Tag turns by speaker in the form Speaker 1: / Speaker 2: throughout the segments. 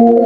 Speaker 1: Halo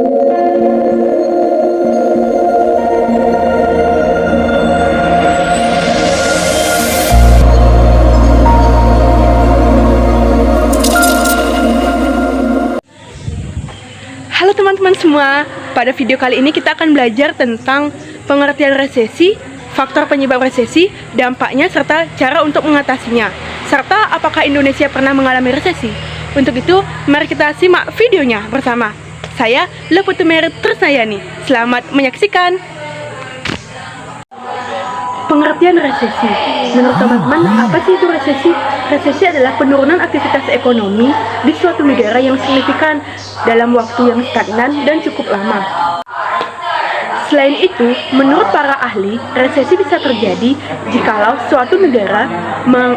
Speaker 1: teman-teman semua, pada video kali ini kita akan belajar tentang pengertian resesi, faktor penyebab resesi, dampaknya, serta cara untuk mengatasinya, serta apakah Indonesia pernah mengalami resesi. Untuk itu, mari kita simak videonya bersama. Saya Leputumer Tresnayani. Selamat menyaksikan. Pengertian resesi. Menurut teman-teman, apa sih itu resesi? Resesi adalah penurunan aktivitas ekonomi di suatu negara yang signifikan dalam waktu yang stagnan dan cukup lama. Selain itu, menurut para ahli, resesi bisa terjadi jikalau suatu negara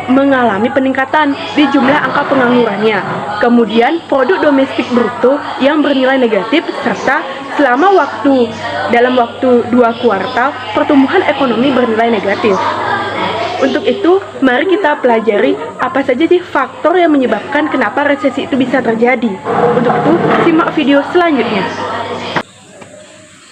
Speaker 1: mengalami peningkatan di jumlah angka penganggurannya, kemudian produk domestik bruto yang bernilai negatif, serta dalam waktu 2 kuartal pertumbuhan ekonomi bernilai negatif. Untuk itu, mari kita pelajari apa saja sih faktor yang menyebabkan kenapa resesi itu bisa terjadi. Untuk itu, simak video selanjutnya.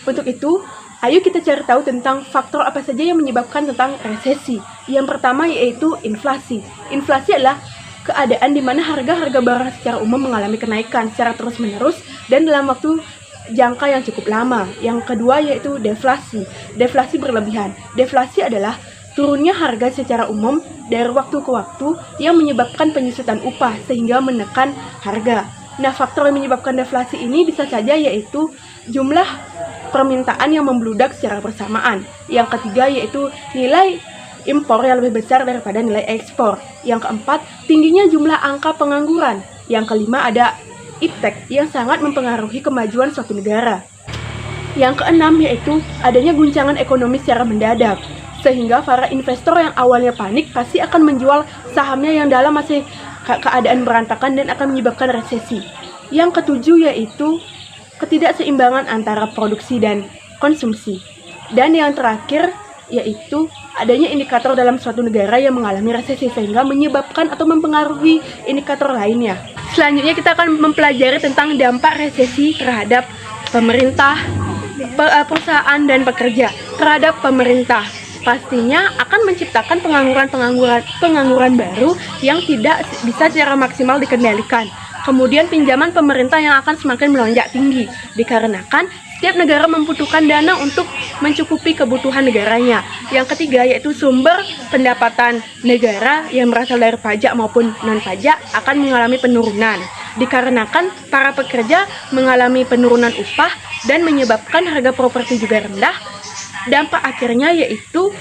Speaker 1: Untuk itu, ayo kita cari tahu tentang faktor apa saja yang menyebabkan tentang resesi. Yang pertama yaitu inflasi. Inflasi adalah keadaan di mana harga-harga barang secara umum mengalami kenaikan secara terus-menerus dan dalam waktu jangka yang cukup lama. Yang kedua yaitu deflasi. Deflasi berlebihan. Deflasi adalah turunnya harga secara umum dari waktu ke waktu yang menyebabkan penyusutan upah sehingga menekan harga. Nah, faktor yang menyebabkan deflasi ini bisa saja yaitu jumlah permintaan yang membludak secara bersamaan. Yang ketiga yaitu nilai impor yang lebih besar daripada nilai ekspor. Yang keempat, tingginya jumlah angka pengangguran. Yang kelima ada iptek yang sangat mempengaruhi kemajuan suatu negara. Yang keenam yaitu adanya guncangan ekonomi secara mendadak, sehingga para investor yang awalnya panik pasti akan menjual sahamnya yang dalam masih keadaan berantakan dan akan menyebabkan resesi. Yang ketujuh yaitu ketidakseimbangan antara produksi dan konsumsi. Dan yang terakhir yaitu adanya indikator dalam suatu negara yang mengalami resesi sehingga menyebabkan atau mempengaruhi indikator lainnya. Selanjutnya kita akan mempelajari tentang dampak resesi terhadap pemerintah, perusahaan dan pekerja. Terhadap pemerintah, pastinya akan menciptakan pengangguran baru yang tidak bisa secara maksimal dikendalikan. Kemudian pinjaman pemerintah yang akan semakin melonjak tinggi dikarenakan setiap negara membutuhkan dana untuk mencukupi kebutuhan negaranya. Yang ketiga yaitu sumber pendapatan negara yang berasal dari pajak maupun non-pajak akan mengalami penurunan dikarenakan para pekerja mengalami penurunan upah dan menyebabkan harga properti juga rendah. Dampak akhirnya yaitu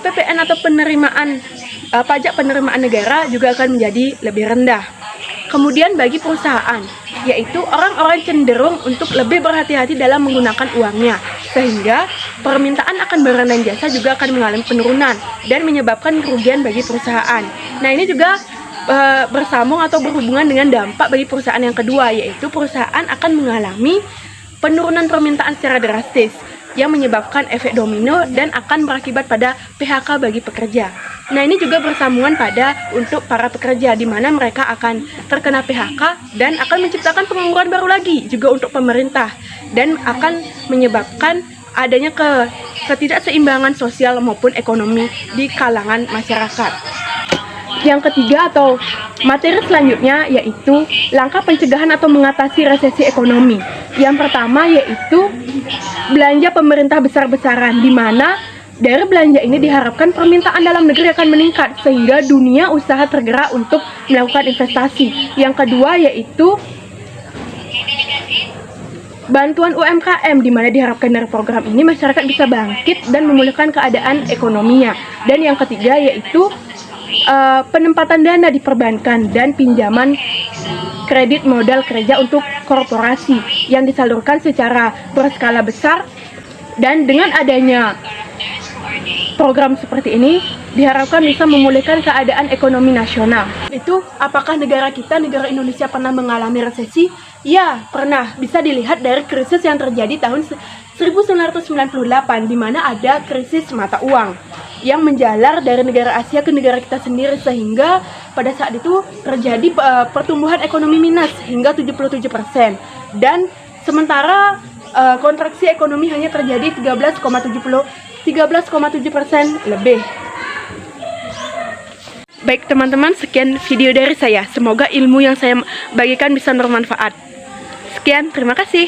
Speaker 1: PPN atau pajak penerimaan negara juga akan menjadi lebih rendah. Kemudian bagi perusahaan, yaitu orang-orang cenderung untuk lebih berhati-hati dalam menggunakan uangnya, sehingga permintaan akan barang dan jasa juga akan mengalami penurunan dan menyebabkan kerugian bagi perusahaan. Nah, ini juga bersambung atau berhubungan dengan dampak bagi perusahaan yang kedua, yaitu perusahaan akan mengalami penurunan permintaan secara drastis yang menyebabkan efek domino dan akan berakibat pada PHK bagi pekerja. Nah, ini juga bersambungan untuk para pekerja di mana mereka akan terkena PHK dan akan menciptakan pengangguran baru lagi juga untuk pemerintah dan akan menyebabkan adanya ketidakseimbangan sosial maupun ekonomi di kalangan masyarakat. Yang ketiga atau materi selanjutnya yaitu langkah pencegahan atau mengatasi resesi ekonomi. Yang pertama yaitu belanja pemerintah besar-besaran, di mana dari belanja ini diharapkan permintaan dalam negeri akan meningkat sehingga dunia usaha tergerak untuk melakukan investasi. Yang kedua yaitu bantuan UMKM, di mana diharapkan dari program ini masyarakat bisa bangkit dan memulihkan keadaan ekonominya. Dan yang ketiga yaitu penempatan dana di perbankan dan pinjaman kredit modal kerja untuk korporasi yang disalurkan secara berskala besar. Dan dengan adanya program seperti ini diharapkan bisa memulihkan keadaan ekonomi nasional. Itu apakah negara Indonesia pernah mengalami resesi? Ya, pernah. Bisa dilihat dari krisis yang terjadi tahun 1998 di mana ada krisis mata uang yang menjalar dari negara Asia ke negara kita sendiri, sehingga pada saat itu terjadi pertumbuhan ekonomi minus hingga 77%. Dan Sementara kontraksi ekonomi hanya terjadi 13,7% lebih. Baik teman-teman, sekian video dari saya. Semoga ilmu yang saya bagikan bisa bermanfaat. Sekian, terima kasih.